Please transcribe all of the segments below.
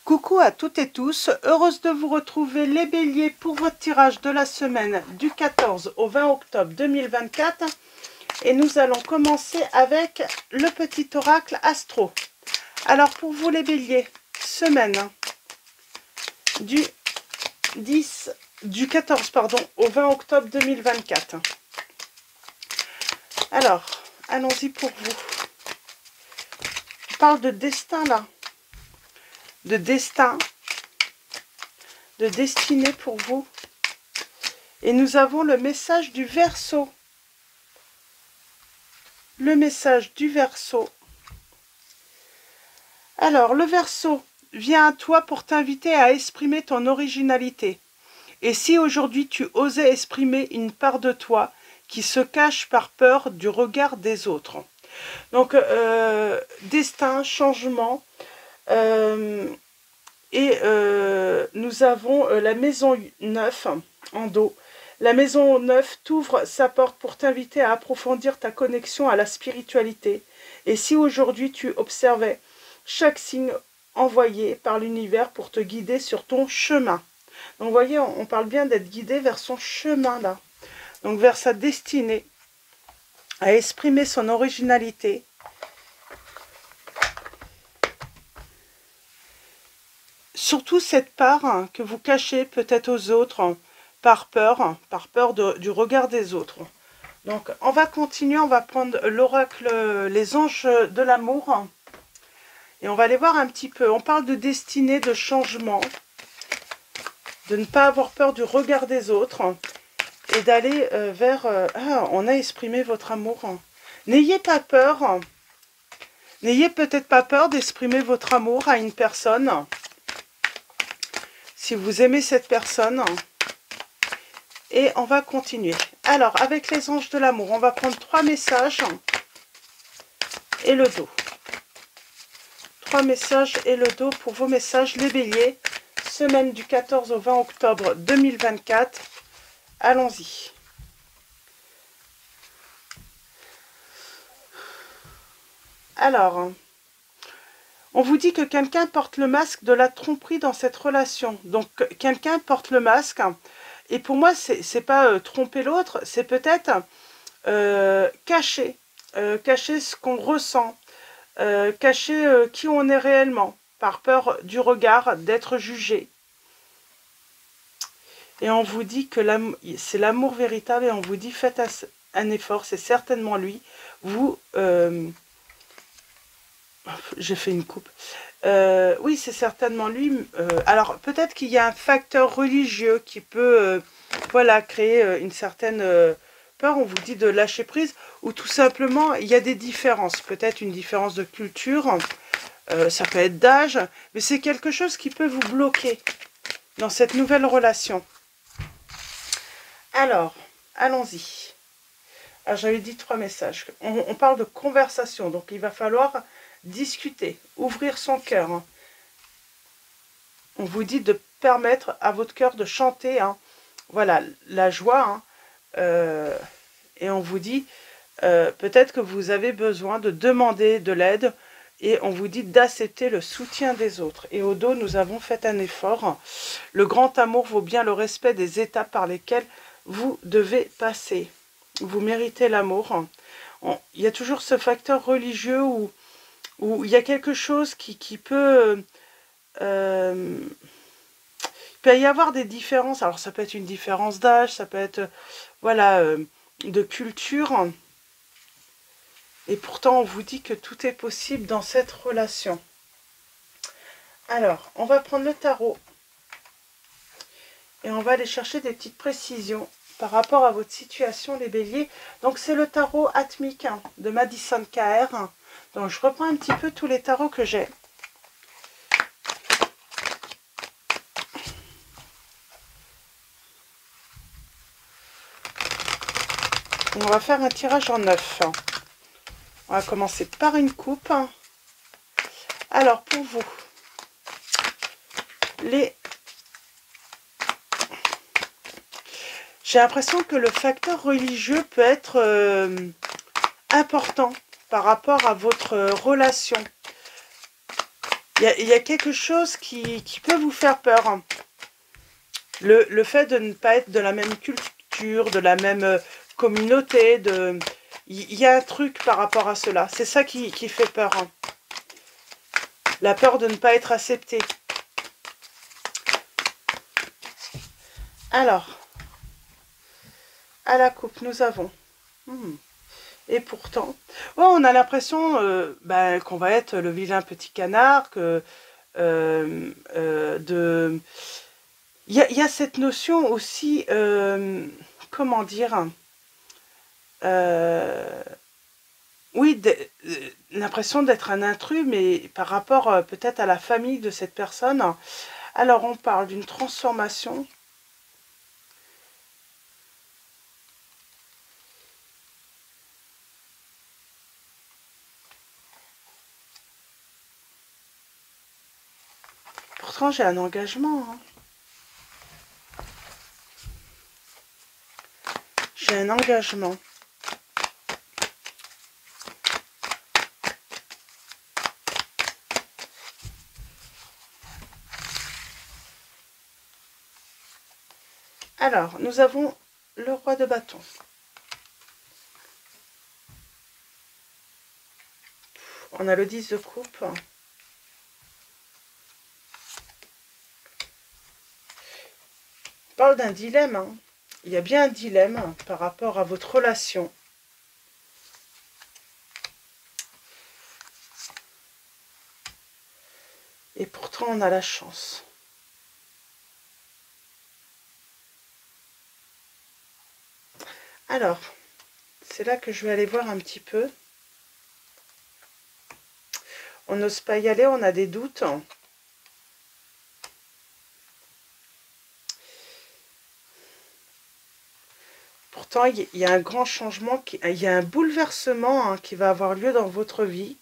Coucou à toutes et tous, heureuse de vous retrouver les béliers pour votre tirage de la semaine du 14 au 20 octobre 2024. Et nous allons commencer avec le petit oracle astro. Alors pour vous les béliers, semaine du 14 au 20 octobre 2024. Alors, allons-y pour vous. On parle de destin là. De destin, de destinée pour vous. Et nous avons le message du Verseau. Le message du Verseau. Alors, le Verseau vient à toi pour t'inviter à exprimer ton originalité. Et si aujourd'hui tu osais exprimer une part de toi qui se cache par peur du regard des autres. Donc, destin, changement. Nous avons la maison 9 en dos. La maison 9 t'ouvre sa porte pour t'inviter à approfondir ta connexion à la spiritualité. Et si aujourd'hui tu observais chaque signe envoyé par l'univers pour te guider sur ton chemin. Donc vous voyez, on parle bien d'être guidé vers son chemin là. Donc vers sa destinée, à exprimer son originalité. Surtout cette part que vous cachez peut-être aux autres par peur du regard des autres. Donc on va continuer, on va prendre l'oracle, les anges de l'amour. Et on va aller voir un petit peu. On parle de destinée, de changement. De ne pas avoir peur du regard des autres. Et d'aller vers... on a exprimé votre amour. N'ayez pas peur. N'ayez peut-être pas peur d'exprimer votre amour à une personne. Si vous aimez cette personne. Et on va continuer. Alors, avec les anges de l'amour, on va prendre 3 messages et le dos. 3 messages et le dos pour vos messages, les béliers. Semaine du 14 au 20 octobre 2024. Allons-y. Alors... on vous dit que quelqu'un porte le masque de la tromperie dans cette relation. Donc, quelqu'un porte le masque. Et pour moi, c'est pas tromper l'autre, c'est peut-être cacher. Cacher ce qu'on ressent. Cacher qui on est réellement. Par peur du regard, d'être jugé. Et on vous dit que c'est l'amour véritable. Et on vous dit, faites un effort. C'est certainement lui. Vous... j'ai fait une coupe. Oui, c'est certainement lui. Alors, peut-être qu'il y a un facteur religieux qui peut voilà, créer une certaine peur. On vous dit de lâcher prise. Ou tout simplement, il y a des différences. Peut-être une différence de culture. Ça peut être d'âge. Mais c'est quelque chose qui peut vous bloquer dans cette nouvelle relation. Alors, allons-y. Alors, j'avais dit 3 messages. On parle de conversation. Donc, il va falloir... discuter, ouvrir son cœur. On vous dit de permettre à votre cœur de chanter, voilà, la joie. Et on vous dit, peut-être que vous avez besoin de demander de l'aide. Et on vous dit d'accepter le soutien des autres. Et au dos, nous avons fait un effort. Le grand amour vaut bien le respect des étapes par lesquelles vous devez passer. Vous méritez l'amour. Il y a toujours ce facteur religieux où il y a quelque chose qui peut... il peut y avoir des différences. Alors, ça peut être une différence d'âge, ça peut être, voilà, de culture. Et pourtant, on vous dit que tout est possible dans cette relation. Alors, on va prendre le tarot. Et on va aller chercher des petites précisions par rapport à votre situation, les béliers. Donc, c'est le tarot atmique de Madison KR. Donc, je reprends un petit peu tous les tarots que j'ai. On va faire un tirage en 9. On va commencer par une coupe. Alors, pour vous, j'ai l'impression que le facteur religieux peut être important par rapport à votre relation. Il y a quelque chose qui peut vous faire peur, hein. Le fait de ne pas être de la même culture, de la même communauté, il y a un truc par rapport à cela. C'est ça qui fait peur, hein. La peur de ne pas être accepté. Alors, à la coupe, nous avons... Et pourtant, ouais, on a l'impression qu'on va être le vilain petit canard, que il y a cette notion aussi, comment dire, oui, l'impression d'être un intrus, mais par rapport peut-être à la famille de cette personne. Alors, on parle d'une transformation. Pourtant, j'ai un engagement, hein. J'ai un engagement. Alors, nous avons le roi de bâton. On a le 10 de coupe. On parle d'un dilemme, hein. Il y a bien un dilemme par rapport à votre relation. Et pourtant, on a la chance. Alors, c'est là que je vais aller voir un petit peu. On n'ose pas y aller, on a des doutes. Pourtant, il y a un grand changement, il y a un bouleversement, hein, qui va avoir lieu dans votre vie.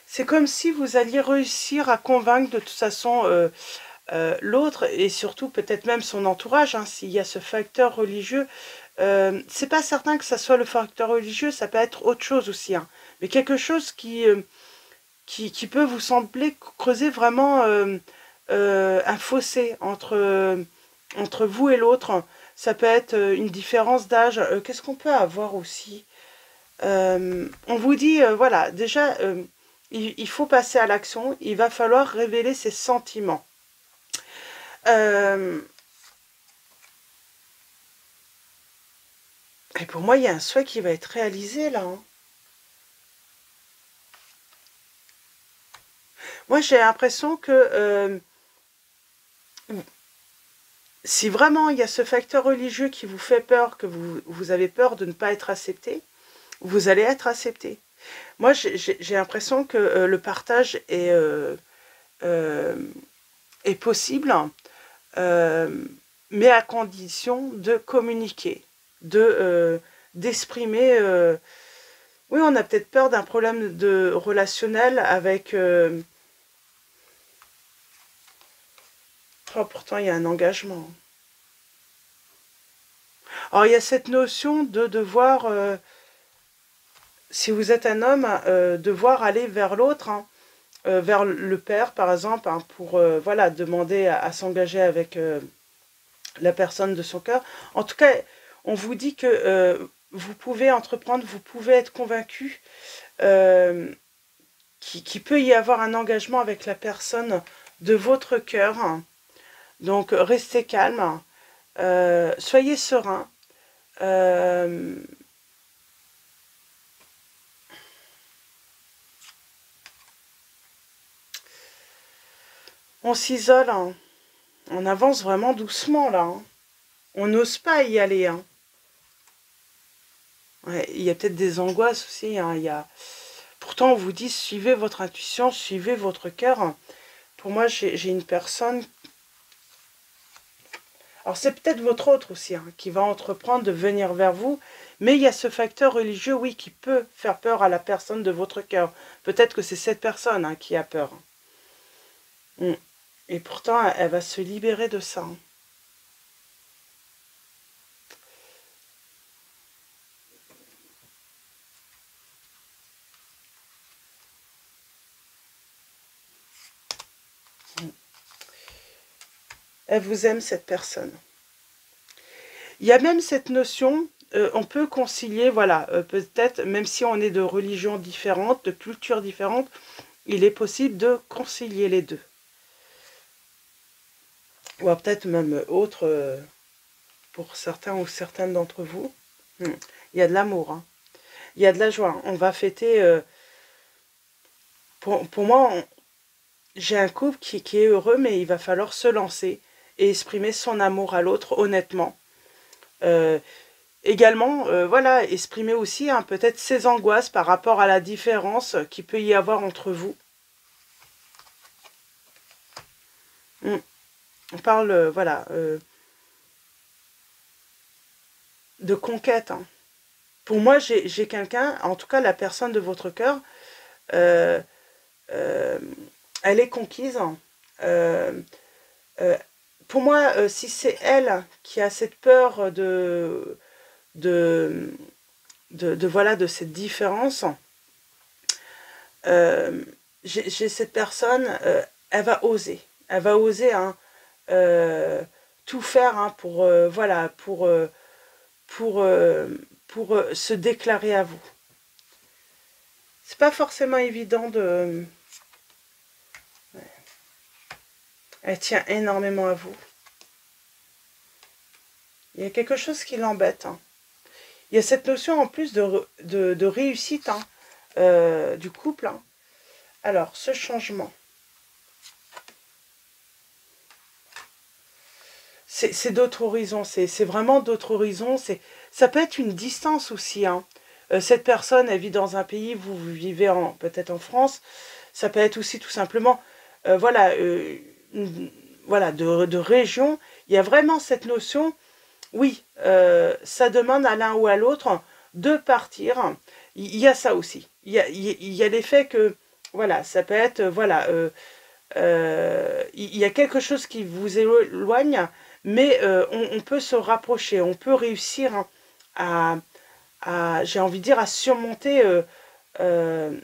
C'est comme si vous alliez réussir à convaincre de toute façon l'autre et surtout peut-être même son entourage, hein, s'il y a ce facteur religieux. C'est pas certain que ça soit le facteur religieux, ça peut être autre chose aussi, hein, mais quelque chose qui peut vous sembler creuser vraiment un fossé entre vous et l'autre. Ça peut être une différence d'âge. Qu'est-ce qu'on peut avoir aussi? On vous dit, voilà, déjà, il faut passer à l'action, il va falloir révéler ses sentiments. Et pour moi, il y a un souhait qui va être réalisé là, hein. Moi, j'ai l'impression que si vraiment il y a ce facteur religieux qui vous fait peur, que vous avez peur de ne pas être accepté, vous allez être accepté. Moi, j'ai l'impression que le partage est possible, mais à condition de communiquer, d'exprimer. Oui, on a peut-être peur d'un problème de relationnel avec... Oh, pourtant, il y a un engagement. Alors, il y a cette notion de devoir, si vous êtes un homme, devoir aller vers l'autre, hein, vers le père, par exemple, hein, pour voilà, demander à s'engager avec la personne de son cœur. En tout cas, on vous dit que vous pouvez entreprendre, vous pouvez être convaincu qu'il peut y avoir un engagement avec la personne de votre cœur. Donc, restez calme, soyez serein. On s'isole, hein. On avance vraiment doucement là, hein. On n'ose pas y aller, hein. Ouais, il y a peut-être des angoisses aussi, hein. Pourtant, on vous dit, suivez votre intuition, suivez votre cœur. Pour moi, j'ai une personne... Alors, c'est peut-être votre autre aussi, hein, qui va entreprendre de venir vers vous. Mais il y a ce facteur religieux, oui, qui peut faire peur à la personne de votre cœur. Peut-être que c'est cette personne, hein, qui a peur. Et pourtant, elle va se libérer de ça, hein. Elle vous aime, cette personne. Il y a même cette notion, on peut concilier, voilà, peut-être, même si on est de religions différentes, de cultures différentes, il est possible de concilier les deux. Ou peut-être même autre, pour certains ou certaines d'entre vous. Il y a de l'amour, hein. Il y a de la joie. On va fêter... pour moi, j'ai un couple qui est heureux, mais il va falloir se lancer et exprimer son amour à l'autre, honnêtement. Également, voilà, exprimer aussi hein, peut-être ses angoisses par rapport à la différence qu'il peut y avoir entre vous. On parle, voilà, de conquête. Hein. Pour moi, j'ai quelqu'un, en tout cas la personne de votre cœur, elle est conquise. Pour moi, si c'est elle qui a cette peur voilà, de cette différence, j'ai cette personne, elle va oser. Elle va oser hein, tout faire hein, pour, voilà, pour se déclarer à vous. C'est pas forcément évident de... Ouais. Elle tient énormément à vous. Il y a quelque chose qui l'embête. Hein. Il y a cette notion en plus de réussite hein, du couple. Hein. Alors, ce changement. C'est d'autres horizons. C'est vraiment d'autres horizons. Ça peut être une distance aussi. Hein. Cette personne, elle vit dans un pays, vous vivez peut-être en France. Ça peut être aussi tout simplement, voilà, voilà de région. Il y a vraiment cette notion... Oui, ça demande à l'un ou à l'autre de partir. Il y a ça aussi. Il y a l'effet que, voilà, ça peut être, voilà, il y a quelque chose qui vous éloigne, mais on peut se rapprocher, on peut réussir j'ai envie de dire, à surmonter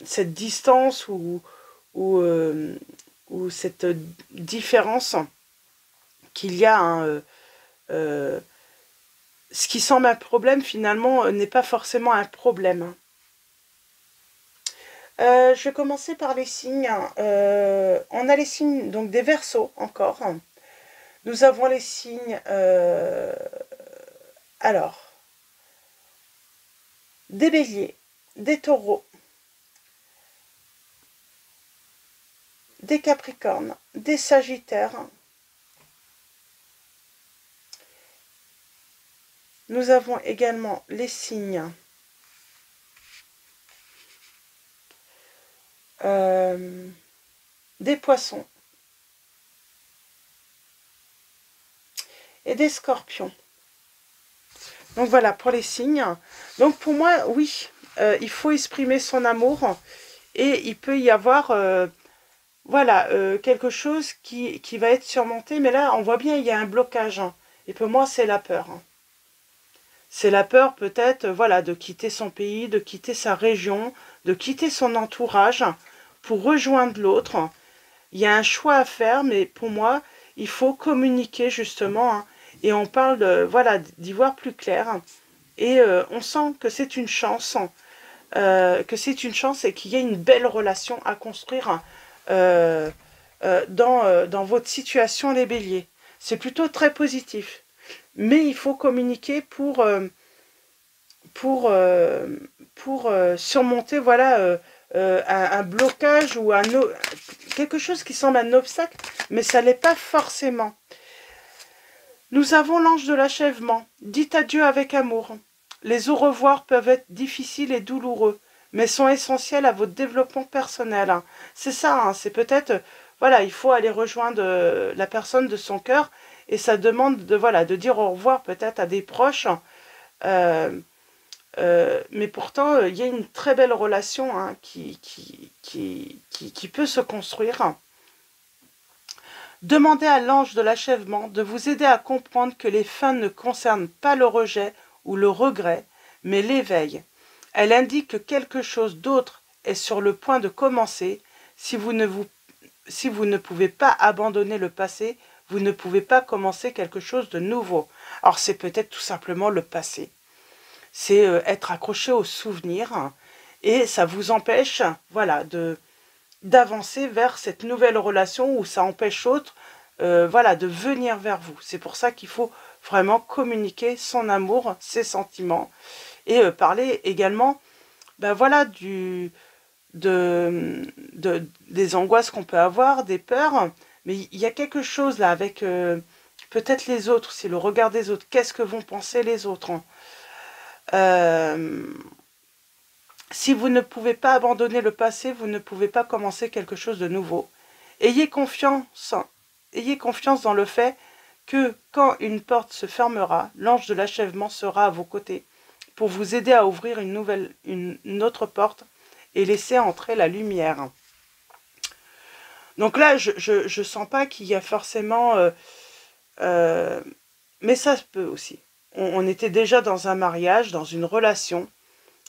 cette distance ou cette différence qu'il y a hein, ce qui semble un problème, finalement, n'est pas forcément un problème. Je vais commencer par les signes. On a les signes donc des Verseaux encore. Nous avons les signes... alors, des Béliers, des Taureaux, des Capricornes, des Sagittaires. Nous avons également les signes des Poissons et des Scorpions. Donc voilà pour les signes. Donc pour moi, oui, il faut exprimer son amour et il peut y avoir voilà, quelque chose qui va être surmonté. Mais là, on voit bien, il y a un blocage. Hein, et pour moi, c'est la peur. Hein. C'est la peur peut-être voilà, de quitter son pays, de quitter sa région, de quitter son entourage pour rejoindre l'autre. Il y a un choix à faire, mais pour moi, il faut communiquer justement. Hein, et on parle voilà, d'y voir plus clair. Et on sent que c'est une chance. Et qu'il y a une belle relation à construire dans votre situation, les béliers. C'est plutôt très positif. Mais il faut communiquer pour surmonter voilà, un blocage ou quelque chose qui semble un obstacle, mais ça ne l'est pas forcément. Nous avons l'ange de l'achèvement. Dites adieu avec amour. Les au revoir peuvent être difficiles et douloureux, mais sont essentiels à votre développement personnel. C'est ça, hein, c'est peut-être, voilà, il faut aller rejoindre la personne de son cœur, et ça demande voilà, de dire au revoir peut-être à des proches, mais pourtant, il y a une très belle relation hein, qui peut se construire. Demandez à l'ange de l'achèvement de vous aider à comprendre que les fins ne concernent pas le rejet ou le regret, mais l'éveil. Elle indique que quelque chose d'autre est sur le point de commencer. Si vous ne pouvez pas abandonner le passé, vous ne pouvez pas commencer quelque chose de nouveau. Alors c'est peut-être tout simplement le passé. C'est être accroché aux souvenirs et ça vous empêche, voilà, d'avancer vers cette nouvelle relation où ça empêche l'autre, voilà, de venir vers vous. C'est pour ça qu'il faut vraiment communiquer son amour, ses sentiments et parler également, ben voilà, des angoisses qu'on peut avoir, des peurs, mais il y a quelque chose là avec peut-être les autres, c'est le regard des autres. Qu'est-ce que vont penser les autres, hein? Si vous ne pouvez pas abandonner le passé, vous ne pouvez pas commencer quelque chose de nouveau. Ayez confiance dans le fait que quand une porte se fermera, l'ange de l'achèvement sera à vos côtés pour vous aider à ouvrir une autre porte et laisser entrer la lumière. Donc là, je sens pas qu'il y a forcément... mais ça se peut aussi. On était déjà dans un mariage, dans une relation,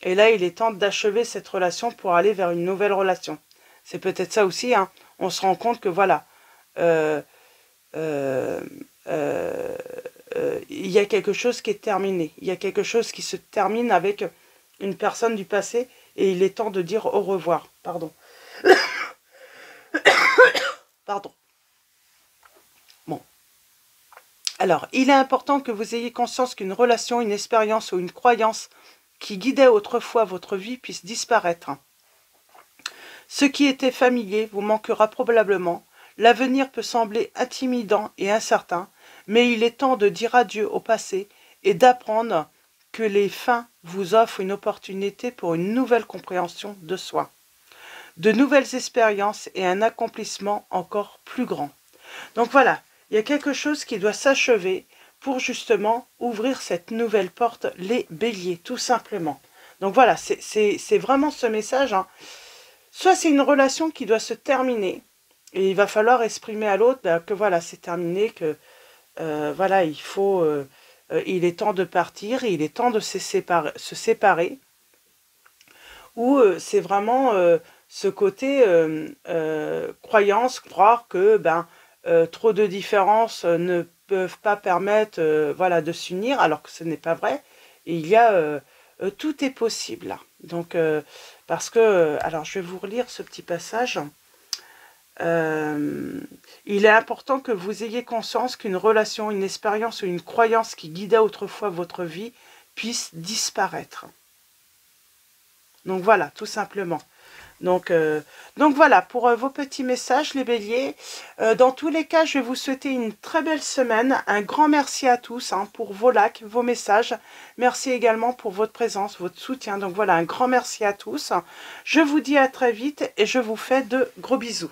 et là, il est temps d'achever cette relation pour aller vers une nouvelle relation. C'est peut-être ça aussi, hein. On se rend compte que voilà, il y a quelque chose qui est terminé. Il y a quelque chose qui se termine avec une personne du passé et il est temps de dire au revoir. Pardon. Pardon. Bon. Alors, il est important que vous ayez conscience qu'une relation, une expérience ou une croyance qui guidait autrefois votre vie puisse disparaître. Ce qui était familier vous manquera probablement. L'avenir peut sembler intimidant et incertain, mais il est temps de dire adieu au passé et d'apprendre que les fins vous offrent une opportunité pour une nouvelle compréhension de soi, de nouvelles expériences et un accomplissement encore plus grand. Donc voilà, il y a quelque chose qui doit s'achever pour justement ouvrir cette nouvelle porte, les béliers, tout simplement. Donc voilà, c'est vraiment ce message, hein. Soit c'est une relation qui doit se terminer, et il va falloir exprimer à l'autre que voilà, c'est terminé, que voilà, il est temps de partir, il est temps de se séparer. Ou c'est vraiment ce côté croyance, croire que trop de différences ne peuvent pas permettre voilà, de s'unir, alors que ce n'est pas vrai. Et il y a tout est possible là. Donc parce que alors je vais vous relire ce petit passage. Il est important que vous ayez conscience qu'une relation, une expérience ou une croyance qui guidait autrefois votre vie puisse disparaître. Donc voilà, tout simplement. Donc voilà, pour vos petits messages, les béliers. Dans tous les cas, je vais vous souhaiter une très belle semaine. Un grand merci à tous pour vos likes, vos messages. Merci également pour votre présence, votre soutien. Donc voilà, un grand merci à tous. Je vous dis à très vite et je vous fais de gros bisous.